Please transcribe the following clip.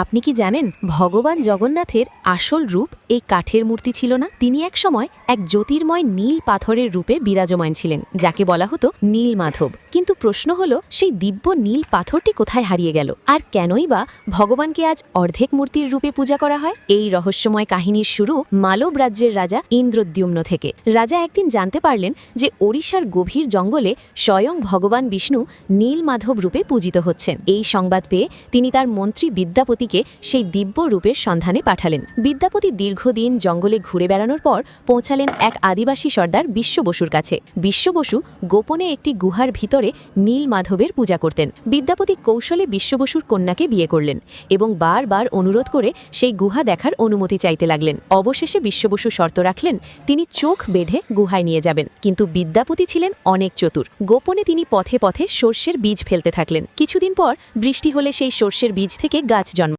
আপনি কি জানেন ভগবান জগন্নাথের আসল রূপ এই কাঠের মূর্তি ছিল না? তিনি একসময় এক জ্যোতির্ময় নীল পাথরের রূপে বিরাজমান ছিলেন, যাকে বলা হতো নীল মাধব। কিন্তু প্রশ্ন হলো, সেই দিব্য নীল পাথরটি কোথায় হারিয়ে গেল, আর কেনই বা ভগবানকে আজ অর্ধেক মূর্তির রূপে পূজা করা হয়? এই রহস্যময় কাহিনীর শুরু মালব রাজ্যের রাজা ইন্দ্রদ্যুম্ন থেকে। রাজা একদিন জানতে পারলেন যে ওড়িশার গভীর জঙ্গলে স্বয়ং ভগবান বিষ্ণু নীল মাধব রূপে পূজিত হচ্ছেন। এই সংবাদ পেয়ে তিনি তার মন্ত্রী বিদ্যাপতিকে সেই দিব্য রূপের সন্ধানে পাঠালেন। বিদ্যাপতি দীর্ঘদিন জঙ্গলে ঘুরে বেড়ানোর পর পৌঁছালেন এক আদিবাসী সর্দার বিশ্ব বসুর কাছে। বিশ্ব বসু গোপনে একটি গুহার ভিতরে নীল মাধবের পূজা করতেন। বিদ্যাপতি কৌশলে বিশ্ব বসুর কন্যাকে বিয়ে করলেন এবং বারবার অনুরোধ করে সেই গুহা দেখার অনুমতি চাইতে লাগলেন। অবশেষে বিশ্ব বসু শর্ত রাখলেন, তিনি চোখ বেঁধে গুহায় নিয়ে যাবেন। কিন্তু বিদ্যাপতি ছিলেন অনেক চতুর। গোপনে তিনি পথে পথে সর্ষের বীজ ফেলতে থাকলেন। কিছুদিন পর বৃষ্টি হলে সেই সর্ষের বীজ থেকে গাছ জন্ম